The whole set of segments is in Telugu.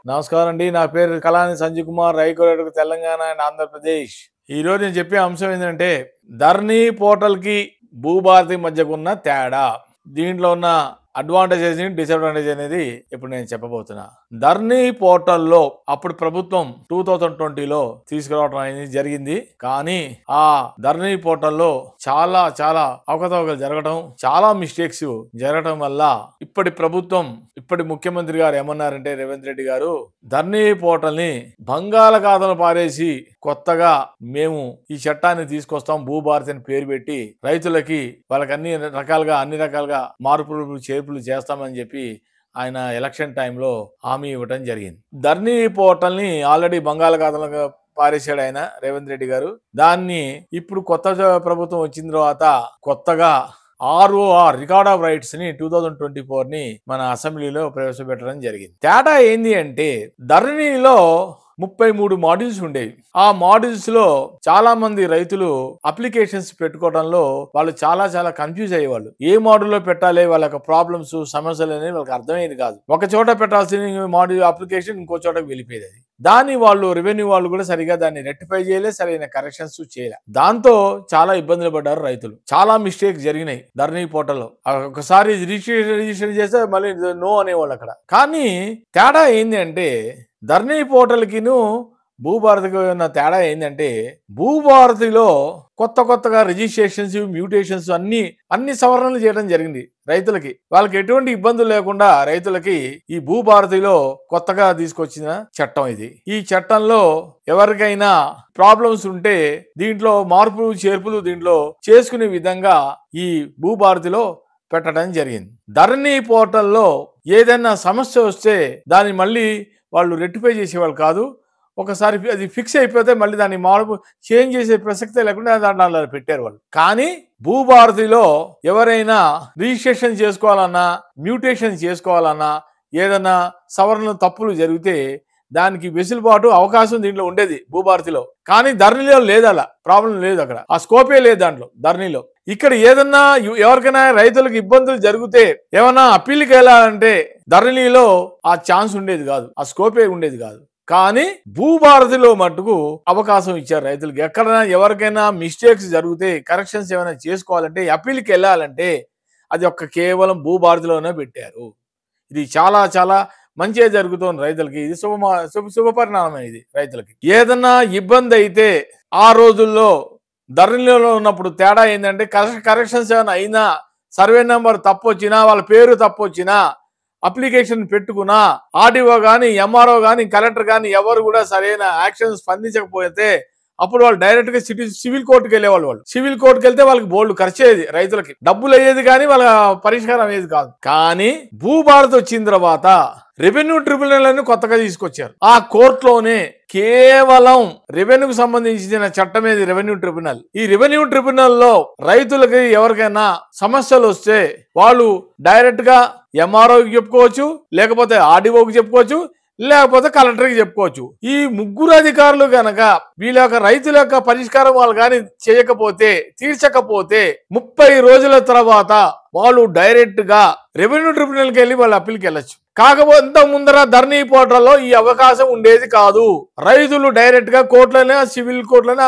నమస్కారం అండి. నా పేరు కళాని సంజయ్ కుమార్, రైకోరేటర్ తెలంగాణ అండ్ ఆంధ్రప్రదేశ్. ఈరోజు నేను చెప్పే అంశం ఏంటంటే ధరణి పోర్టల్కి భూభారతి మధ్యకున్న తేడా, దీంట్లో ఉన్న అడ్వాంటేజెస్ డిసడ్వాంటేజ్ అనేది ఇప్పుడు నేను చెప్పబోతున్నా. ధరణి పోర్టల్లో అప్పుడు ప్రభుత్వం 2020లో తీసుకురావడం అనేది జరిగింది. కానీ ఆ ధరణి పోర్టల్లో చాలా అవకతవకలు జరగడం, చాలా మిస్టేక్స్ జరగడం వల్ల ఇప్పటి ముఖ్యమంత్రి గారు ఏమన్నారంటే రేవంత్ రెడ్డి గారు ధరణి పోర్టల్ ని బంగాళాఖాతంలో పారేసి కొత్తగా మేము ఈ చట్టాన్ని తీసుకొస్తాం, భూభారతి అని పేరు పెట్టి రైతులకి వాళ్ళకి అన్ని రకాలుగా మార్పులు చేర్పులు చేస్తామని చెప్పి ఆయన ఎలక్షన్ టైంలో హామీ ఇవ్వడం జరిగింది. ధరణి పోర్టల్ ని ఆల్రెడీ బంగాళాఖాతంలో పారేశాడు ఆయన రేవంత్ రెడ్డి గారు. దాన్ని ఇప్పుడు కొత్త ప్రభుత్వం వచ్చిన తర్వాత కొత్తగా ROR రికార్డ్ ఆఫ్ రైట్స్ ని 2024 ని మన అసెంబ్లీలో ప్రవేశపెట్టడం జరిగింది. తేడా ఏంది అంటే ధరణిలో 33 మాడ్యూల్స్ ఉండేవి. ఆ మాడ్యూల్స్ లో చాలా మంది రైతులు అప్లికేషన్స్ పెట్టుకోవడంలో వాళ్ళు చాలా కన్ఫ్యూజ్ అయ్యేవాళ్ళు. ఏ మాడ్యూల్ లో పెట్టాలి, వాళ్ళ యొక్క ప్రాబ్లమ్స్ సమస్యలు అనేవి వాళ్ళకి అర్థమయ్యేది కాదు. ఒక చోట పెట్టాల్సిన మాడ్యూల్ అప్లికేషన్ ఇంకో చోటకి వెళ్ళిపోయేది. దాన్ని వాళ్ళు రెవెన్యూ వాళ్ళు కూడా సరిగా దాన్ని రెక్టిఫై చేయలే, సరైన కరెక్షన్స్ చేయలే. దాంతో చాలా ఇబ్బందులు పడ్డారు రైతులు. చాలా మిస్టేక్స్ జరిగినాయి ధరణి పోర్టల్లో. ఒకసారి రిజిస్ట్రేషన్ చేస్తే మళ్ళీ నో అనేవాళ్ళు అక్కడ. కానీ తేడా ఏంది అంటే ధరణి పోర్టల్కిను భూభారతికి ఉన్న తేడా ఏంటంటే భూభారతిలో కొత్తగా రిజిస్ట్రేషన్స్, మ్యూటేషన్స్ అన్ని సవరణలు చేయడం జరిగింది రైతులకి. వాళ్ళకి ఎటువంటి ఇబ్బందులు లేకుండా రైతులకి ఈ భూభారతిలో కొత్తగా తీసుకొచ్చిన చట్టం ఇది. ఈ చట్టంలో ఎవరికైనా ప్రాబ్లమ్స్ ఉంటే దీంట్లో మార్పులు చేర్పులు దీంట్లో చేసుకునే విధంగా ఈ భూభారతిలో పెట్టడం జరిగింది. ధరణి పోర్టల్లో ఏదైనా సమస్య వస్తే దాన్ని మళ్ళీ వాళ్ళు రెక్టిఫై చేసేవాళ్ళు కాదు. ఒకసారి అది ఫిక్స్ అయిపోతే మళ్ళీ దాన్ని మార్పు చేంజ్ చేసే ప్రసక్తే లేకుండా దాంట్లో పెట్టారు వాళ్ళు. కానీ భూభారతిలో ఎవరైనా రిజిస్ట్రేషన్ చేసుకోవాలన్నా, మ్యూటేషన్ చేసుకోవాలన్నా, ఏదైనా సవరణ తప్పులు జరిగితే దానికి వెసులుబాటు అవకాశం దీంట్లో ఉండేది భూభారతిలో. కానీ ధరణిలో లేదు, అలా ప్రాబ్లం లేదు. అక్కడ ఆ స్కోపే లేదు దాంట్లో ధరణిలో. ఇక్కడ ఏదన్నా ఎవరికైనా రైతులకు ఇబ్బందులు జరిగితే ఏమన్నా అప్పీల్కి వెళ్ళాలంటే ధరణిలో ఆ ఛాన్స్ ఉండేది కాదు, ఆ స్కోపే ఉండేది కాదు. కానీ భూభారతిలో మట్టుకు అవకాశం ఇచ్చారు రైతులకి. ఎక్కడైనా ఎవరికైనా మిస్టేక్స్ జరిగితే కరెక్షన్స్ ఏమైనా చేసుకోవాలంటే అప్పీల్కి వెళ్ళాలంటే అది కేవలం భూభారతిలోనే పెట్టారు. ఇది చాలా మంచిగా జరుగుతుంది రైతులకి. ఇది శుభ పరిణామం ఇది రైతులకి. ఏదన్నా ఇబ్బంది అయితే ఆ రోజుల్లో ధరణిలో ఉన్నప్పుడు తేడా ఏంటంటే కరెక్షన్స్ ఏమైనా అయినా, సర్వే నెంబర్ తప్పు వచ్చినా, వాళ్ళ పేరు తప్పు వచ్చినా, అప్లికేషన్ పెట్టుకున్నా ఆర్డీఓ కానీ, ఎంఆర్ఓ కానీ, కలెక్టర్ కానీ ఎవరు కూడా సరైన యాక్షన్ స్పందించకపోతే అప్పుడు వాళ్ళు డైరెక్ట్ గా సివిల్ కోర్టుకి వెళ్ళేవాళ్ళు. సివిల్ కోర్టుకి వెళ్తే వాళ్ళకి బోల్డ్ ఖర్చు అయ్యేది, రైతులకి డబ్బులు అయ్యేది కానీ వాళ్ళ పరిష్కారం అయ్యేది కాదు. కానీ భూభారతి వచ్చిన తర్వాత రెవెన్యూ ట్రిబ్యునల్ అని కొత్తగా తీసుకొచ్చారు. ఆ కోర్టులోనే కేవలం రెవెన్యూకి సంబంధించిన చట్టం ఏది రెవెన్యూ ట్రిబ్యునల్. ఈ రెవెన్యూ ట్రిబ్యునల్ లో రైతులకి ఎవరికైనా సమస్యలు వస్తే వాళ్ళు డైరెక్ట్ గా ఎంఆర్ఓకి చెప్పుకోవచ్చు, లేకపోతే ఆర్డీఓకి చెప్పుకోవచ్చు, లేకపోతే కలెక్టర్కి చెప్పుకోవచ్చు. ఈ ముగ్గురు అధికారులు కనుక వీళ్ళ యొక్క రైతుల యొక్క పరిష్కారం వాళ్ళు కానీ చేయకపోతే, తీర్చకపోతే 30 రోజుల తర్వాత వాళ్ళు డైరెక్ట్ గా రెవెన్యూ ట్రిబ్యునల్కి వెళ్ళి వాళ్ళు అప్పీల్కి వెళ్ళొచ్చు. కాకపోతే ఇంత ముందర ధరణి పోర్టల్లో ఈ అవకాశం ఉండేది కాదు. రైతులు డైరెక్ట్ గా కోర్టులోనే, సివిల్ కోర్టులోనే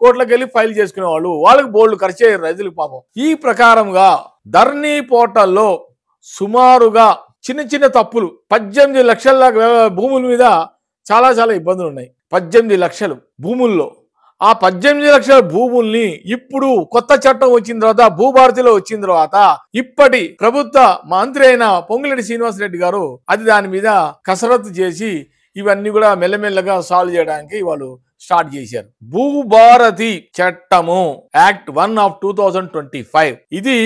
కోర్టులకు వెళ్ళి ఫైల్ చేసుకునేవాళ్ళు. వాళ్ళకి బోల్డ్ ఖర్చు అయ్యారు రైతులకు పాపం. ఈ ప్రకారంగా ధరణి పోర్టల్లో సుమారుగా చిన్న తప్పులు 18 లక్షల భూముల మీద చాలా ఇబ్బందులు ఉన్నాయి. 18 లక్షలు భూముల్లో ఆ 18 లక్షల భూముల్ని ఇప్పుడు కొత్త చట్టం వచ్చిన తర్వాత, భూభారతిలో వచ్చిన తర్వాత ఇప్పటి ప్రభుత్వ మంత్రి అయిన పొంగులేటి శ్రీనివాసరెడ్డి గారు దాని మీద కసరత్తు చేసి ఇవన్నీ కూడా మెల్లమెల్లగా సాల్వ్ చేయడానికి వాళ్ళు స్టార్ట్ చేశారు. భూభారతి చట్టము యాక్ట్ 1 ఆఫ్ 2025 ఇది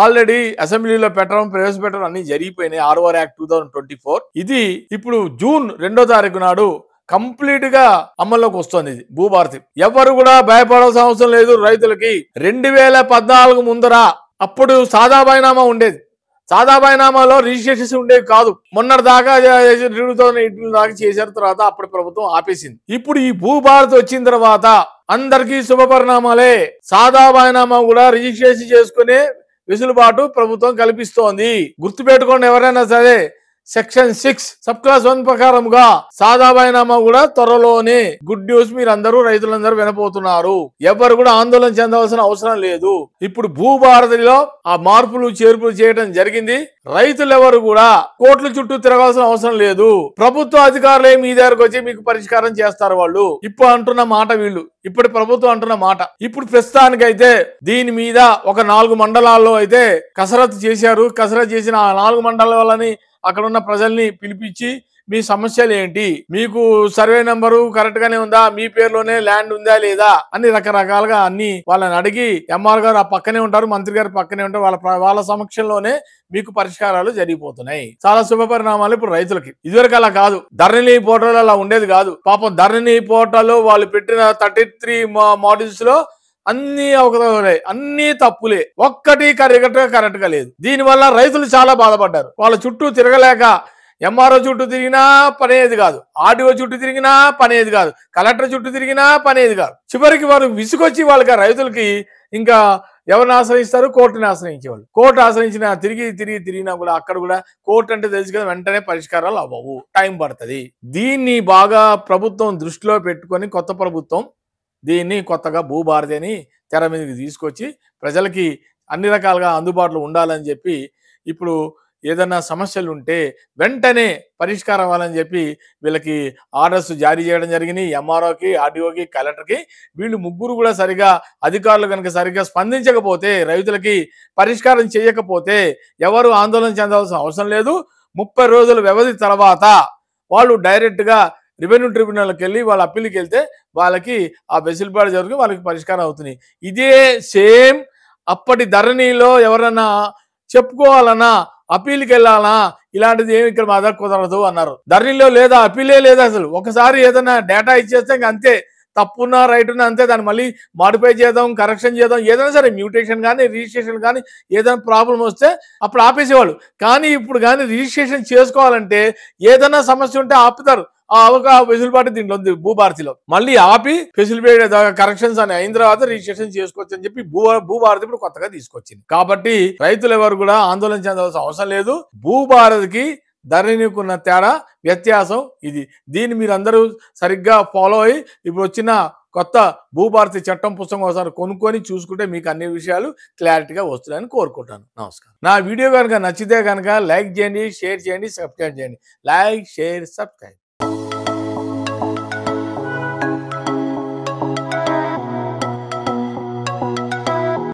ఆల్రెడీ అసెంబ్లీలో ప్రవేశపెట్టడం అన్ని జరిగిపోయినాయి. ROR యాక్ట్ 2024 ఇది ఇప్పుడు జూన్ 2వ తారీఖు నాడు కంప్లీట్ గా అమల్లోకి వస్తుంది. ఇది భూభారతి ఎవరు కూడా భయపడాల్సిన అవసరం లేదు రైతులకి. 2014 ముందర అప్పుడు సాదా బైనామా ఉండేది. సాదా బైనామాలో రిజిస్ట్రేషన్ ఉండేవి కాదు. మొన్నటి దాకా 2018 దాకా చేశారు, తర్వాత అప్పుడు ప్రభుత్వం ఆపేసింది. ఇప్పుడు ఈ భూభారతి వచ్చిన తర్వాత అందరికీ శుభ పరిణామాలే. సాదా బైనామా కూడా రిజిస్ట్రేషన్ చేసుకునే వెసులుబాటు ప్రభుత్వం కల్పిస్తోంది. గుర్తుపెట్టుకోండి, ఎవరైనా సరే సెక్షన్ 6 సబ్ క్లాస్ 1 ప్రకారముగా సాదా బైనామా కూడా త్వరలోనే. గుడ్ న్యూస్, మీరందరూ రైతులందరూ వినపోతున్నారు. ఎవరు కూడా ఆందోళన చెందవలసిన అవసరం లేదు. ఇప్పుడు భూభారతిలో ఆ మార్పులు చేర్పులు చేయడం జరిగింది. రైతులెవరు కూడా కోట్ల చుట్టూ తిరగాల్సిన అవసరం లేదు. ప్రభుత్వ అధికారులే మీ దగ్గరకు వచ్చి మీకు పరిష్కారం చేస్తారు. వాళ్ళు ఇప్పుడు అంటున్న మాట, వీళ్ళు ఇప్పటి ప్రభుత్వం అంటున్న మాట. ఇప్పుడు ప్రస్తుతానికైతే దీని మీద ఒక 4 మండలాల్లో అయితే కసరత్తు చేశారు. కసరత్తు చేసిన ఆ 4 మండలాలని అక్కడ ఉన్న ప్రజల్ని పిలిపించి మీ సమస్యలు ఏంటి, మీకు సర్వే నెంబరు కరెక్ట్ గానే ఉందా, మీ పేరులోనే ల్యాండ్ ఉందా లేదా అని రకరకాలుగా అన్ని వాళ్ళని అడిగి, ఎంఆర్ గారు ఆ పక్కనే ఉంటారు, మంత్రి గారు పక్కనే ఉంటారు, వాళ్ళ సమక్షంలోనే మీకు పరిష్కారాలు జరిగిపోతున్నాయి. చాలా శుభ పరిణామాలు ఇప్పుడు రైతులకి. ఇదివరకు అలా కాదు. ధరణి పోర్టల్ అలా ఉండేది కాదు. పాపం ధరణి పోర్టల్ వాళ్ళు పెట్టిన 33 మాడ్యూల్స్ లో అన్ని అవకతవకలే, అన్ని తప్పులే, ఒక్కటి కరెక్ట్ గా లేదు. దీనివల్ల రైతులు చాలా బాధపడ్డారు. వాళ్ళ చుట్టూ తిరగలేక ఎంఆర్ఓ చుట్టూ తిరిగినా పనేది కాదు, ఆర్డీఓ చుట్టూ తిరిగినా పనేది కాదు, కలెక్టర్ చుట్టూ తిరిగినా పనేది కాదు. చివరికి వారు విసుకొచ్చి వాళ్ళకి రైతులకి ఇంకా ఎవరిని ఆశ్రయిస్తారు? కోర్టుని ఆశ్రయించేవాళ్ళు. కోర్టు ఆశ్రయించిన తిరిగినా కూడా అక్కడ కూడా కోర్టు అంటే తెలుసు కదా, వెంటనే పరిష్కారాలు అవ్వవు, టైం పడుతుంది. దీన్ని బాగా ప్రభుత్వం దృష్టిలో పెట్టుకొని కొత్త ప్రభుత్వం దీన్ని కొత్తగా భూభారతి అని తెర మీదకి తీసుకొచ్చి ప్రజలకి అన్ని రకాలుగా అందుబాటులో ఉండాలని చెప్పి ఇప్పుడు ఏదన్నా సమస్యలు ఉంటే వెంటనే పరిష్కారం అవ్వాలని చెప్పి వీళ్ళకి ఆర్డర్స్ జారీ చేయడం జరిగింది. ఎంఆర్ఓకి, ఆర్డీఓకి, కలెక్టర్కి. వీళ్ళు ముగ్గురు కూడా సరిగా అధికారులు కనుక సరిగ్గా స్పందించకపోతే, రైతులకి పరిష్కారం చేయకపోతే ఎవరు ఆందోళన చెందాల్సిన అవసరం లేదు. 30 రోజుల వ్యవధి తర్వాత వాళ్ళు డైరెక్ట్గా రెవెన్యూ ట్రిబ్యునల్కి వెళ్ళి వాళ్ళ అప్పీల్కి వెళ్తే వాళ్ళకి ఆ వెసులుబాటు జరిగి వాళ్ళకి పరిష్కారం అవుతుంది. ఇదే సేమ్ అప్పటి ధరణిలో ఎవరన్నా చెప్పుకోవాలన్నా, అప్పీల్కి వెళ్ళాలన్నా ఇలాంటిది ఏమి ఇక్కడ మా దగ్గర కుదరదు అన్నారు. ధరణిలో లేదా, అప్పీలే లేదా. అసలు ఒకసారి ఏదైనా డేటా ఇచ్చేస్తే ఇంక అంతే, తప్పున్నా రైట్ ఉన్నా అంతే, దాన్ని మళ్ళీ మాడిఫై చేద్దాం, కరెక్షన్ చేద్దాం, ఏదైనా సరే మ్యూటేషన్ కానీ రిజిస్ట్రేషన్ కానీ ఏదైనా ప్రాబ్లం వస్తే అప్పుడు ఆపేసేవాళ్ళు. కానీ ఇప్పుడు కానీ రిజిస్ట్రేషన్ చేసుకోవాలంటే ఏదైనా సమస్య ఉంటే ఆపుతారు. ఆ వెసులుబాటు దీంట్లో ఉంది భూభారతిలో. మళ్ళీ ఆపి ఫెసిలిటీ కరెక్షన్స్ అని అయిన తర్వాత రిజిస్ట్రేషన్ చేసుకోవచ్చు అని చెప్పి భూభారతి ఇప్పుడు కొత్తగా తీసుకొచ్చింది. కాబట్టి రైతులు ఎవరు కూడా ఆందోళన చెందాల్సిన అవసరం లేదు. భూభారతికి ధరణికి ఉన్న తేడా, వ్యత్యాసం ఇది. దీన్ని మీరు అందరూ సరిగ్గా ఫాలో అయ్యి ఇప్పుడు వచ్చిన కొత్త భూభారతి చట్టం పుస్తకం ఒకసారి కొనుక్కొని చూసుకుంటే మీకు అన్ని విషయాలు క్లారిటీగా వస్తున్నాయని కోరుకుంటాను. నమస్కారం. నా వీడియో కనుక నచ్చితే కనుక లైక్ చేయండి, షేర్ చేయండి, సబ్స్క్రైబ్ చేయండి. Like, share, subscribe.